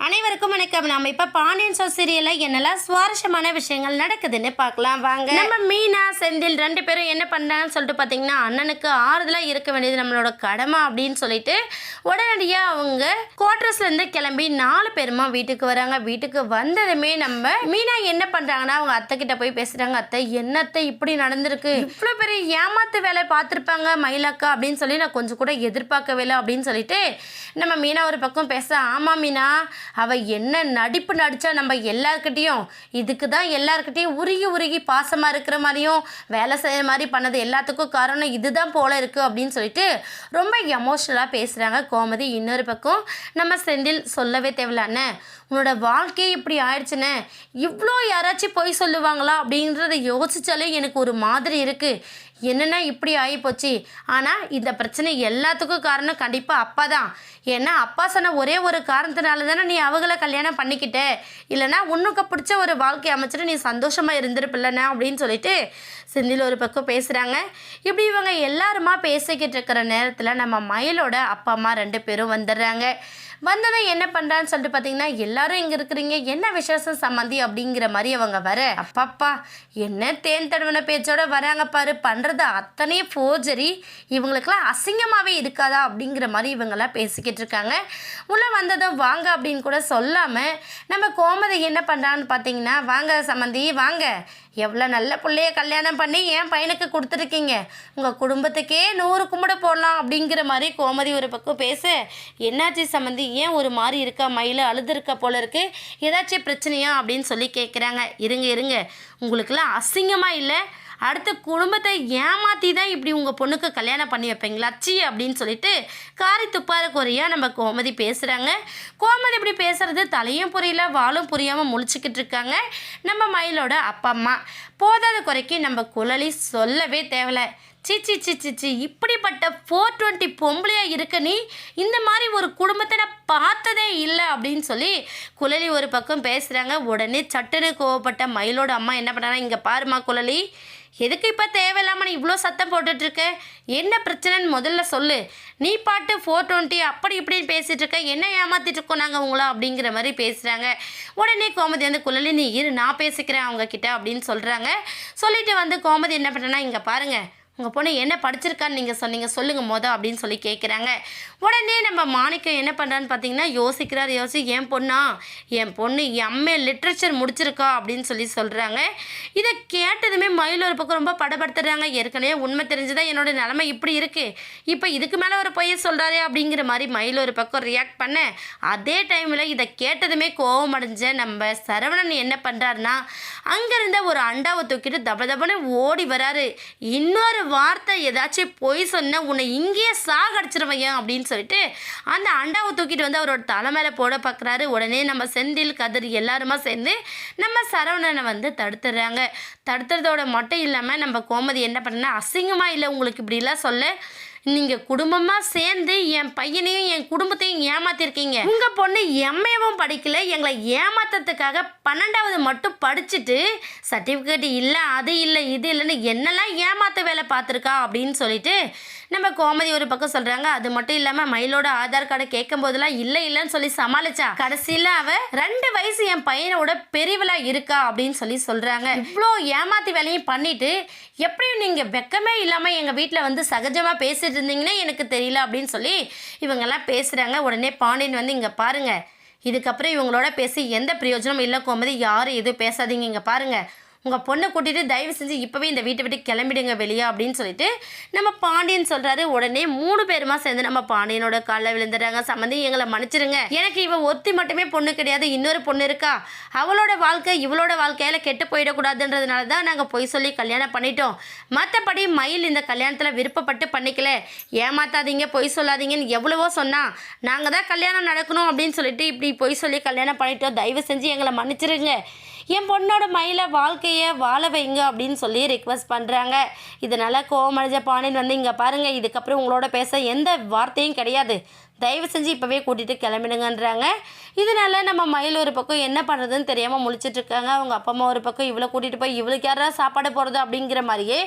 அனைவருக்கும் வணக்கம். நம்ம இப்போ பாண்டியன் ஸ்டோர் சீரியலில் என்னெல்லாம் சுவாரஸ்யமான விஷயங்கள் நடக்குதுன்னு பார்க்கலாம் வாங்க. நம்ம மீனா செந்தில் ரெண்டு பேரும் என்ன பண்ணுறாங்கன்னு சொல்லிட்டு பார்த்தீங்கன்னா, அண்ணனுக்கு ஆறுதலாக இருக்க வேண்டியது நம்மளோட கடமை அப்படின்னு சொல்லிட்டு உடனடியாக அவங்க குவார்டர்ஸ்லேருந்து கிளம்பி 4 பேருமா வீட்டுக்கு வராங்க. வீட்டுக்கு வந்ததுமே நம்ம மீனா என்ன பண்ணுறாங்கன்னா, அவங்க அத்தை கிட்ட போய் பேசுகிறாங்க. அத்தை என்னத்தை இப்படி நடந்திருக்கு, இவ்வளோ பெரிய ஏமாத்து வேலை பார்த்துருப்பாங்க மயிலாக்கா அப்படின்னு சொல்லி நான் கொஞ்சம் கூட எதிர்பார்க்கவே இல்லை அப்படின்னு சொல்லிட்டு நம்ம மீனா ஒரு பக்கம் பேச, ஆமாம் மீனா அவள் என்ன நடிப்பு நடித்தா நம்ம எல்லாருக்கிட்டையும், இதுக்கு தான் எல்லாருக்கிட்டையும் உருகி உருகி பாசமாக இருக்கிற மாதிரியும் வேலை செய்கிற மாதிரி பண்ணது எல்லாத்துக்கும் காரணம் இதுதான் போல இருக்குது அப்படின்னு சொல்லிட்டு ரொம்ப எமோஷ்னலாக பேசுகிறாங்க கோமதி. இன்னொரு பக்கம் நம்ம செந்தில் சொல்லவே தேவையில்லாண்ணே, உன்னோட வாழ்க்கையே இப்படி ஆயிடுச்சுன்னு இவ்வளோ யாராச்சும் பொய் சொல்லுவாங்களா அப்படின்றத யோசித்தாலே எனக்கு ஒரு மாதிரி இருக்குது. என்னென்னா இப்படி ஆகிப்போச்சு. ஆனால் இந்த பிரச்சனை எல்லாத்துக்கும் காரணம் கண்டிப்பாக அப்பா தான். ஏன்னா அப்பா சொன்ன ஒரே ஒரு காரணத்தினால தானே நீ அவங்கள கல்யாணம் பண்ணிக்கிட்ட, இல்லைனா உன்னுக்கு பிடிச்ச ஒரு வாழ்க்கை அமைச்சிட்டு நீ சந்தோஷமாக இருந்திருப்பில்லண்ணா அப்படின்னு சொல்லிட்டு செந்தில் ஒரு பக்கம் பேசுகிறாங்க. இப்படி இவங்க எல்லாருமா பேசிக்கிட்டு இருக்கிற நேரத்தில் நம்ம மயிலோட அப்பா அம்மா 2 பேரும் வந்துடுறாங்க. வந்ததும் என்ன பண்ணுறான்னு சொல்லிட்டு பார்த்தீங்கன்னா, எல்லாரும் இங்கே இருக்கிறீங்க, என்ன விசேஷம் சம்மந்தி அப்படிங்கிற மாதிரி அவங்க வர, அப்பாப்பா என்ன தேன் தடவின பேச்சோட வராங்க பாரு, பண்ணுறது அத்தனையும் ஃபோர்ஜரி, இவங்களுக்கெல்லாம் அசிங்கமாகவே இருக்காதா அப்படிங்கிற மாதிரி இவங்கெல்லாம் பேசிக்கிட்டு இருக்காங்க. உள்ளே வந்ததும் வாங்க அப்படின்னு கூட சொல்லாமல் நம்ம கோமதி என்ன பண்ணுறான்னு பார்த்தீங்கன்னா, வாங்க சம்மந்தி வாங்க, எவ்வளோ நல்ல பிள்ளைய கல்யாணம் பண்ணி என் பையனுக்கு கொடுத்துருக்கீங்க, உங்கள் குடும்பத்துக்கே 100 கும்பிட போடலாம் அப்படிங்கிற மாதிரி கோமதி ஒரு பக்கம் பேச, என்னாச்சு சம்மந்தி ஏன் ஒரு மாதிரி இருக்கா, மயில அழுதுருக்கா போல இருக்கு, ஏதாச்சும் பிரச்சனையா அப்படின்னு சொல்லி கேட்குறாங்க. இருங்க உங்களுக்கெல்லாம் அசிங்கமாக இல்லை, அடுத்த குடும்பத்தை ஏமாற்றி தான் இப்படி உங்கள் பொண்ணுக்கு கல்யாணம் பண்ணி வைப்பீங்களா சி அப்படின்னு சொல்லிட்டு காரி துப்பார குறையாக நம்ம கோமதி பேசுகிறாங்க. கோமதி இப்படி பேசுகிறது தலையும் புரியல வாழும் புரியாமல் முழிச்சிக்கிட்டு இருக்காங்க நம்ம மயிலோட அப்பா அம்மா. போதாத குறைக்கு நம்ம குழலி சொல்லவே தேவையில்ல, சி இப்படிப்பட்ட 420 பொம்பளையாக இருக்க நீ, இந்த மாதிரி ஒரு குடும்பத்தை நான் பார்த்ததே இல்லை அப்படின்னு சொல்லி குழலி ஒரு பக்கம் பேசுகிறாங்க. உடனே சட்டுன்னு கோவப்பட்ட மயிலோட அம்மா என்ன பண்ணாங்க, இங்கே பாருமா குழலி, எதுக்கு இப்போ தேவையில்லாமல் நீ இவ்வளோ சத்தம் போட்டுட்ருக்க, என்ன பிரச்சனைன்னு முதல்ல சொல்லு, நீ பாட்டு 420 அப்படி இப்படின்னு பேசிகிட்டு இருக்க, என்ன ஏமாற்றிட்டு இருக்கோம் நாங்கள் உங்களா அப்படிங்கிற மாதிரி பேசுகிறாங்க. உடனே கோமதி வந்து குழலி நீ இரு நான் பேசிக்கிறேன் அவங்கக்கிட்ட அப்படின்னு சொல்கிறாங்க. சொல்லிட்டு வந்து கோமதி என்ன பண்ணுறேன்னா, இங்கே பாருங்கள் உங்கள் பொண்ணு என்ன படிச்சிருக்கான்னு நீங்கள் சொன்னீங்க சொல்லுங்கள் அப்படின்னு சொல்லி கேட்குறாங்க. உடனே நம்ம மாணிக்கம் என்ன பண்ணுறான்னு பார்த்தீங்கன்னா யோசிக்கிறார். என் பொண்ணு எம்ஏ லிட்ரேச்சர் முடிச்சிருக்கா அப்படின்னு சொல்லி சொல்கிறாங்க. இதை கேட்டதுமே மயில் ஒரு பக்கம் ரொம்ப படப்படுத்துறாங்க. ஏற்கனவே உண்மை தெரிஞ்சுதான் என்னோடய நிலைமை இப்படி இருக்குது, இப்போ இதுக்கு மேலே ஒரு பொய்யை சொல்கிறாரே அப்படிங்கிற மாதிரி மயில் ஒரு பக்கம் ரியாக்ட் பண்ண, அதே டைமில் இதை கேட்டதுமே கோவம் அடைஞ்ச நம்ம சரவணன் என்ன பண்ணுறாருன்னா, அங்கேருந்த ஒரு அண்டாவை தூக்கிட்டு தபதபன்னு ஓடி வராரு. இன்னொரு வார்த்தை ஏதாச்சும் பொய் சொன்ன உன்னை இங்கேயே சாகடிச்சிருவையா அப்படின்னு சொல்லிட்டு அந்த அண்டாவை தூக்கிட்டு வந்து அவரோட தலை மேலே போட பார்க்குறாரு. உடனே நம்ம செந்தில் கதிர் எல்லாருமா சேர்ந்து நம்ம சரவணனை வந்து தடுத்துடுறாங்க. தடுத்துறதோட மட்டும் இல்லாமல் நம்ம கோமதி என்ன பண்ணா, அசிங்கமாக இல்லை உங்களுக்கு இப்படிலாம் சொல்ல, நீங்கள் குடும்பமாக சேர்ந்து என் பையனையும் என் குடும்பத்தையும் ஏமாத்திருக்கீங்க, உங்கள் பொண்ணு எம்ஏவும் படிக்கல, எங்களை ஏமாத்துறதுக்காக 12வது மட்டும் படிச்சுட்டு சர்டிஃபிகேட் இல்லை அது இல்லை இது இல்லைன்னு என்னெல்லாம் ஏமாத்த வேலை பார்த்துருக்கா அப்படின்னு சொல்லிட்டு நம்ம கோமதி ஒரு பக்கம் சொல்கிறாங்க. அது மட்டும் இல்லாமல் மயிலோட ஆதார் கார்டை கேட்கும் போதெல்லாம் இல்லைன்னு சொல்லி சமாளிச்சா, கடைசியில் அவள் 2 வயசு என் பையனோட பெரியவளாக இருக்கா அப்படின்னு சொல்லி சொல்கிறாங்க. இவ்வளோ ஏமாத்தி வேலையும் பண்ணிட்டு எப்படியும் நீங்கள் வெக்கமே இல்லாமல் எங்கள் வீட்டில் வந்து சகஜமாக பேசிட்டு இருந்தீங்கன்னா எனக்கு தெரியல அப்படின்னு சொல்லி இவங்கெல்லாம் பேசுகிறாங்க. உடனே பாண்டியன் வந்து இங்கே பாருங்கள், இதுக்கப்புறம் இவங்களோட பேசி எந்த பிரயோஜனமும் இல்லை கோமதி, யாரும் எதுவும் பேசாதீங்க, இங்கே பாருங்கள் உங்கள் பொண்ணை கூட்டிகிட்டு தயவு செஞ்சு இப்போவே இந்த வீட்டை விட்டு கிளம்பிடுங்க வெளியே அப்படின்னு சொல்லிட்டு நம்ம பாண்டியன் சொல்கிறாரு. உடனே 3 பேருமா சேர்ந்து நம்ம பாண்டியனோட காலில் விழுந்துடுறாங்க. சம்மந்தி எங்களை மன்னிச்சிருங்க, எனக்கு இவன் ஒருத்தி மட்டுமே பொண்ணு கிடையாது, இன்னொரு பொண்ணு இருக்கா, அவளோட வாழ்க்கை இவளோட வாழ்க்கையில் கெட்டு போயிடக்கூடாதுன்றதுனால தான் நாங்கள் பொய் சொல்லி கல்யாணம் பண்ணிட்டோம், மற்றபடி மயில் இந்த கல்யாணத்தில் விருப்பப்பட்டு பண்ணிக்கல, ஏமாத்தாதீங்க பொய் சொல்லாதீங்கன்னு எவ்வளவோ சொன்னால் நாங்கள் தான் கல்யாணம் நடக்கணும் அப்படின்னு சொல்லிட்டு இப்படி பொய் சொல்லி கல்யாணம் பண்ணிட்டோம், தயவு செஞ்சு எங்களை மன்னிச்சிருங்க, என் பொண்ணோட மயில வாழ்க்கையை வாழ வைங்க அப்படின்னு சொல்லி ரிக்வஸ்ட் பண்ணுறாங்க. இதனால் கோவமடைஞ்ச பாண்டியன் வந்து இங்கே பாருங்கள், இதுக்கப்புறம் உங்களோட பேச எந்த வார்த்தையும் கிடையாது, தயவு செஞ்சு இப்போவே கூட்டிகிட்டு கிளம்பிடுங்கன்றாங்க. இதனால நம்ம மயில் ஒரு பக்கம் என்ன பண்ணுறதுன்னு தெரியாமல் முழிச்சிட்ருக்காங்க. அவங்க அப்பா அம்மா ஒரு பக்கம் இவ்வளோ கூட்டிகிட்டு போய் இவளுக்கு யாராவது சாப்பாடு போடுறது அப்படிங்கிற மாதிரியே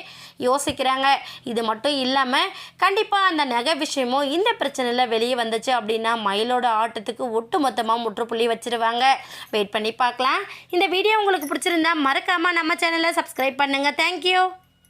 யோசிக்கிறாங்க. இது மட்டும் இல்லாமல் கண்டிப்பாக அந்த நகை விஷயமும் இந்த பிரச்சனையில் வெளியே வந்துச்சு அப்படின்னா மயிலோட ஆட்டத்துக்கு ஒட்டு மொத்தமாக முற்றுப்புள்ளி வச்சிருவாங்க. வெயிட் பண்ணி பார்க்கலாம். இந்த வீடியோ உங்களுக்கு பிடிச்சிருந்தா மறக்காமல் நம்ம சேனலை சப்ஸ்கிரைப் பண்ணுங்கள். தேங்க்யூ.